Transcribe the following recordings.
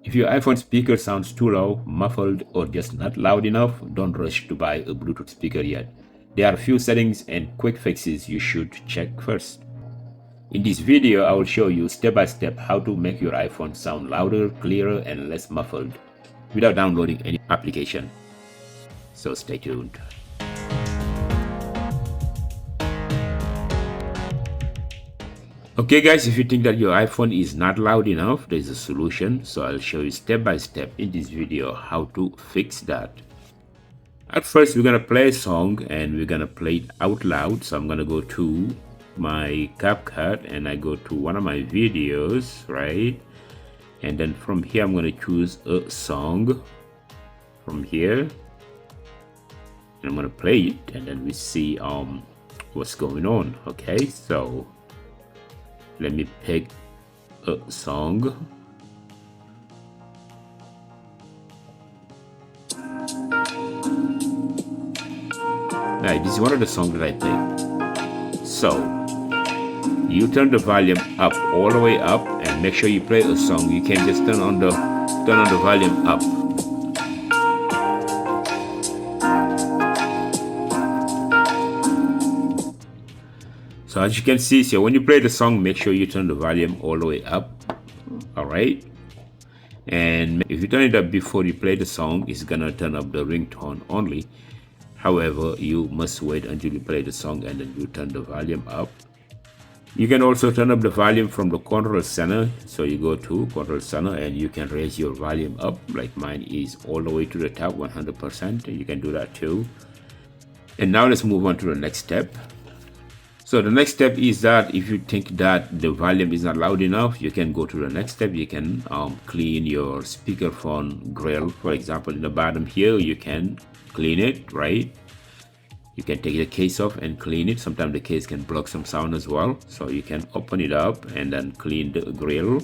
If your iPhone speaker sounds too low, muffled, or just not loud enough, don't rush to buy a Bluetooth speaker yet. There are a few settings and quick fixes you should check first. In this video, I will show you step by step how to make your iPhone sound louder, clearer, and less muffled without downloading any application. So stay tuned. Okay guys, if you think that your iPhone is not loud enough, there's a solution. So I'll show you step by step in this video how to fix that. At first, we're gonna play a song and we're gonna play it out loud. So I'm gonna go to my CapCut and I go to one of my videos, right? And then from here, I'm gonna choose a song from here. And I'm gonna play it and then we see what's going on. Okay, so let me pick a song. Right, this is one of the songs that I picked. So you turn the volume up all the way up and make sure you play a song. You can't just turn on the volume up. So as you can see, so when you play the song, make sure you turn the volume all the way up. All right. And if you turn it up before you play the song, it's gonna turn up the ringtone only. However, you must wait until you play the song and then you turn the volume up. You can also turn up the volume from the control center. So you go to control center and you can raise your volume up, like mine is all the way to the top 100%. You can do that too. And now let's move on to the next step. So the next step is that if you think that the volume is not loud enough, you can go to the next step. You can clean your speakerphone grill. For example, in the bottom here, you can clean it, right? You can take the case off and clean it. Sometimes the case can block some sound as well. So you can open it up and then clean the grill.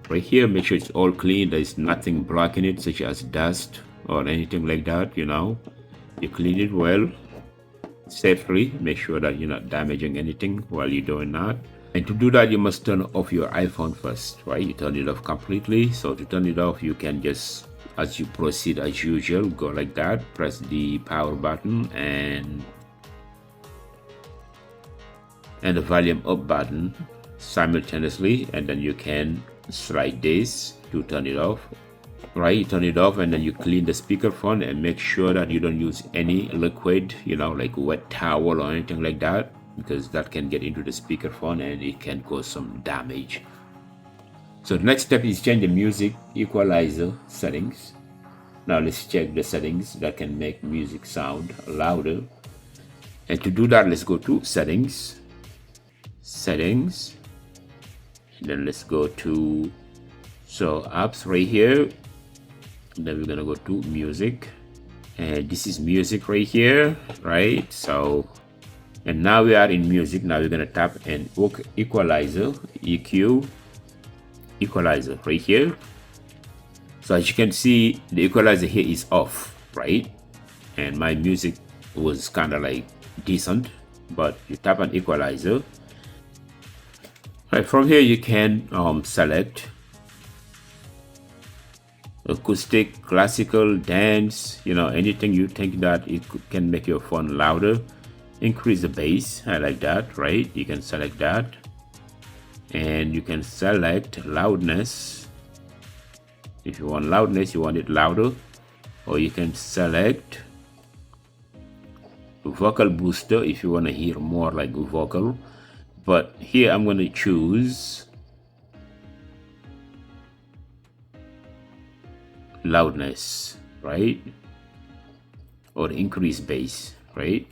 Right here, make sure it's all clean. There's nothing blocking it, such as dust or anything like that. You know, you clean it well, safely. Make sure that you're not damaging anything while you're doing that. And to do that, you must turn off your iPhone first, right? You turn it off completely. So to turn it off, you can just, as you proceed as usual, go like that, press the power button and the volume up button simultaneously, and then you can slide this to turn it off. Right, you turn it off and then you clean the speakerphone and make sure that you don't use any liquid, you know, like wet towel or anything like that, because that can get into the speakerphone and it can cause some damage. So the next step is change the music equalizer settings. Now let's check the settings that can make music sound louder. And to do that, let's go to settings, and then let's go to apps right here. Then we're gonna go to music, and this is music right here, right? So, and now we are in music. Now we're gonna tap and equalizer, EQ equalizer right here. So as you can see, the equalizer here is off, right? And my music was kind of like decent, but you tap on equalizer. Right, from here you can select acoustic, classical, dance, you know, anything you think that it can make your phone louder. Increase the bass, I like that, right? You can select that, and you can select loudness. If you want loudness, you want it louder, or you can select vocal booster if you want to hear more like vocal. But here I'm going to choose loudness, right? Or increase bass, right?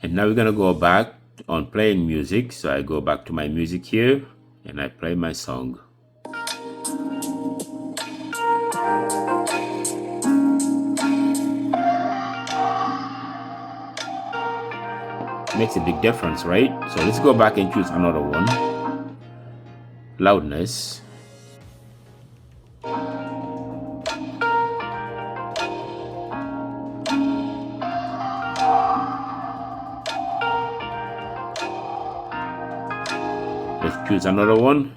And now we're gonna go back on playing music. So I go back to my music here and I play my song. Makes a big difference, right? So let's go back and choose another one. Loudness. Let's choose another one.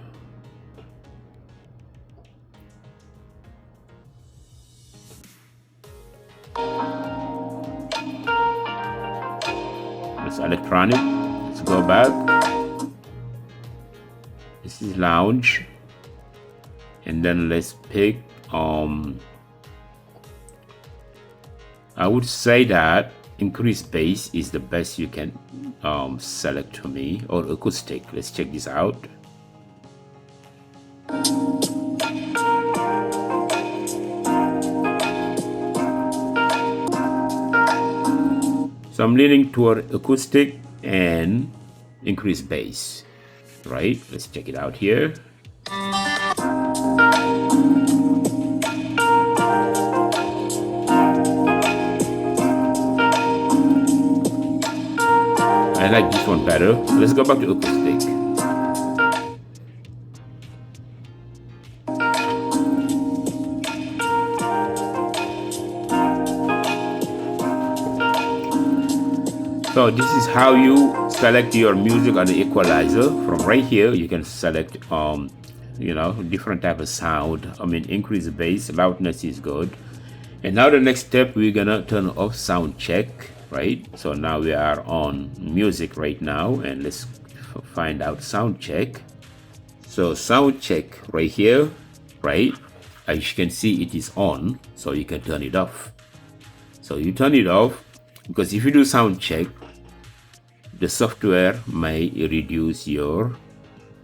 It's electronic. Let's go back. This is lounge. And then let's pick I would say that increased bass is the best you can select to me, or acoustic. Let's check this out. So I'm leaning toward acoustic and increased bass, right? Let's check it out here. I like this one better. Let's go back to acoustic. So this is how you select your music on the equalizer. From right here, you can select different type of sound. I mean, increase the bass, loudness is good. And now the next step, we're gonna turn off sound check, right? So now we are on music right now, and let's find out sound check. So sound check right here, right? As you can see, it is on, so you can turn it off. So you turn it off, because if you do sound check, the software may reduce your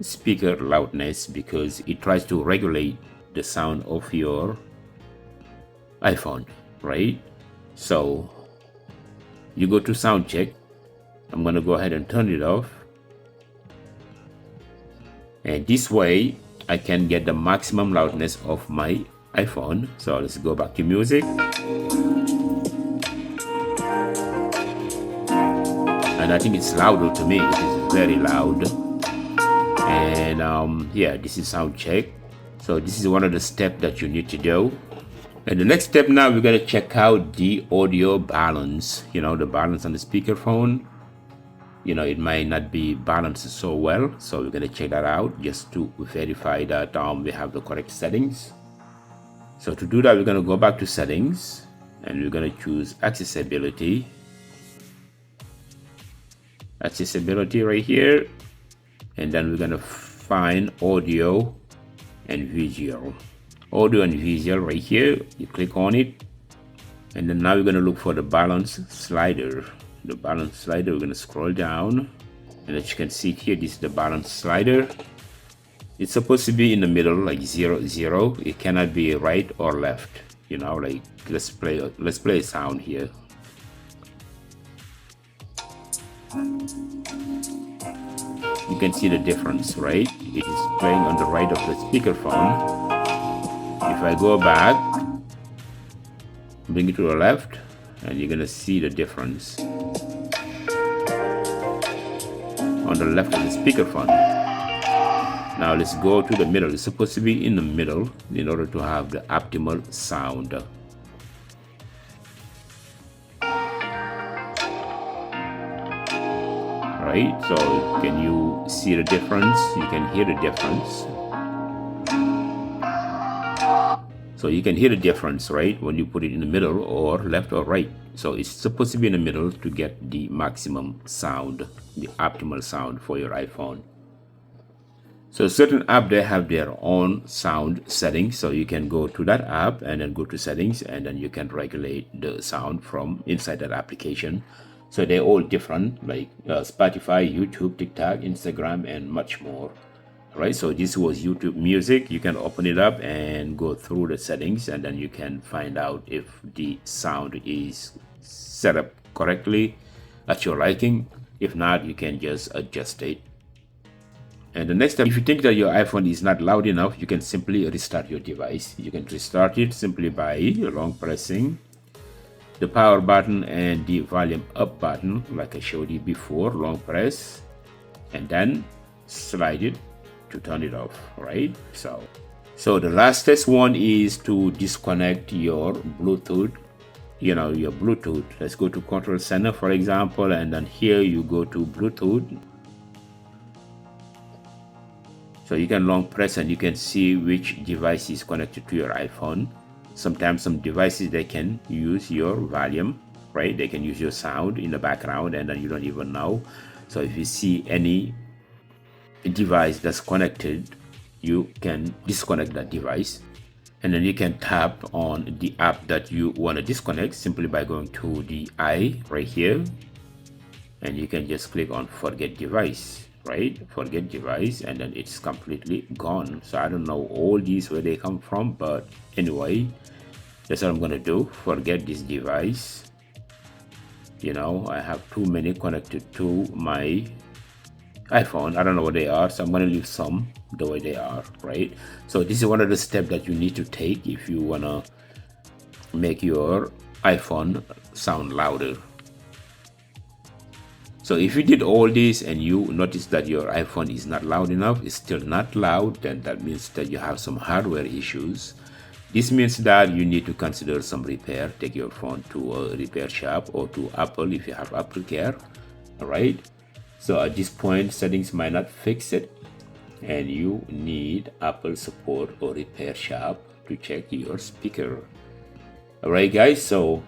speaker loudness because it tries to regulate the sound of your iPhone, right? So you go to sound check. I'm gonna go ahead and turn it off, and this way I can get the maximum loudness of my iPhone. So let's go back to music, and I think it's louder to me. It is very loud. And yeah, this is sound check. So this is one of the steps that you need to do. And the next step, now we're going to check out the audio balance, the balance on the speakerphone. It might not be balanced so well, so we're going to check that out just to verify that we have the correct settings. So to do that, we're going to go back to settings, and we're going to choose accessibility right here, and then we're going to find audio and visual right here. You click on it, and then now we're going to look for the balance slider. We're going to scroll down, and as you can see here, this is the balance slider. It's supposed to be in the middle, like 0 0. It cannot be right or left, like let's play a sound here. You can see the difference, right? It is playing on the right of the speakerphone. If I go back, bring it to the left, and you're gonna see the difference on the left of the speakerphone. Now let's go to the middle. It's supposed to be in the middle in order to have the optimal sound. Right, so can you see the difference? You can hear the difference. So you can hear the difference, right, when you put it in the middle or left or right. So it's supposed to be in the middle to get the maximum sound, the optimal sound for your iPhone. So certain apps, they have their own sound settings. So you can go to that app and then go to settings, and then you can regulate the sound from inside that application. So they're all different, like Spotify, YouTube, TikTok, Instagram, and much more. Right, so this was YouTube Music. You can open it up and go through the settings, and then you can find out if the sound is set up correctly at your liking. If not, you can just adjust it. And the next step, if you think that your iPhone is not loud enough, you can simply restart your device. You can restart it simply by long pressing the power button and the volume up button, like I showed you before. Long press and then slide it to turn it off, right? So the lastest one is to disconnect your Bluetooth, your Bluetooth. Let's go to Control Center, for example, and then here you go to Bluetooth. So you can long press and you can see which device is connected to your iPhone. Sometimes some devices, they can use your volume, right? They can use your sound in the background and then you don't even know. So if you see any device that's connected, you can disconnect that device. And then you can tap on the app that you want to disconnect simply by going to the eye right here. And you can just click on forget device, right? Forget device, and then it's completely gone. So I don't know all these where they come from, but anyway, that's what I'm gonna do. Forget this device. You know, I have too many connected to my iPhone. I don't know what they are, so I'm gonna leave some the way they are, right? So this is one of the steps that you need to take if you wanna make your iPhone sound louder. So if you did all this and you notice that your iPhone is not loud enough, it's still not loud, then that means that you have some hardware issues. This means that you need to consider some repair. Take your phone to a repair shop or to Apple if you have Apple Care. All right. So at this point, settings might not fix it, and you need Apple support or repair shop to check your speaker. All right, guys. So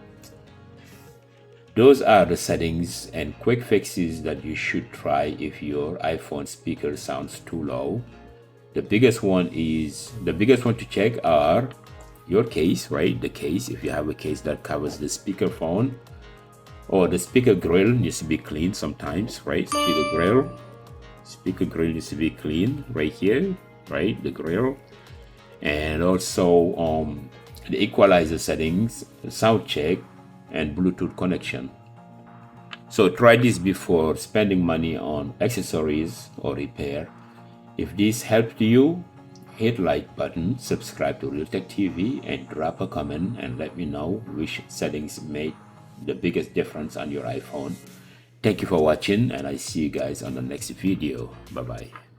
those are the settings and quick fixes that you should try if your iPhone speaker sounds too low. The biggest one to check are your case, right? The case, if you have a case that covers the speaker phone, or the speaker grill needs to be clean sometimes, right? Speaker grill needs to be clean right here, right? The grill. And also the equalizer settings, sound check, and Bluetooth connection. So try this before spending money on accessories or repair. If this helped you, hit like button, subscribe to RealTechTV, and drop a comment and let me know which settings made the biggest difference on your iPhone. Thank you for watching, and I see you guys on the next video. Bye bye.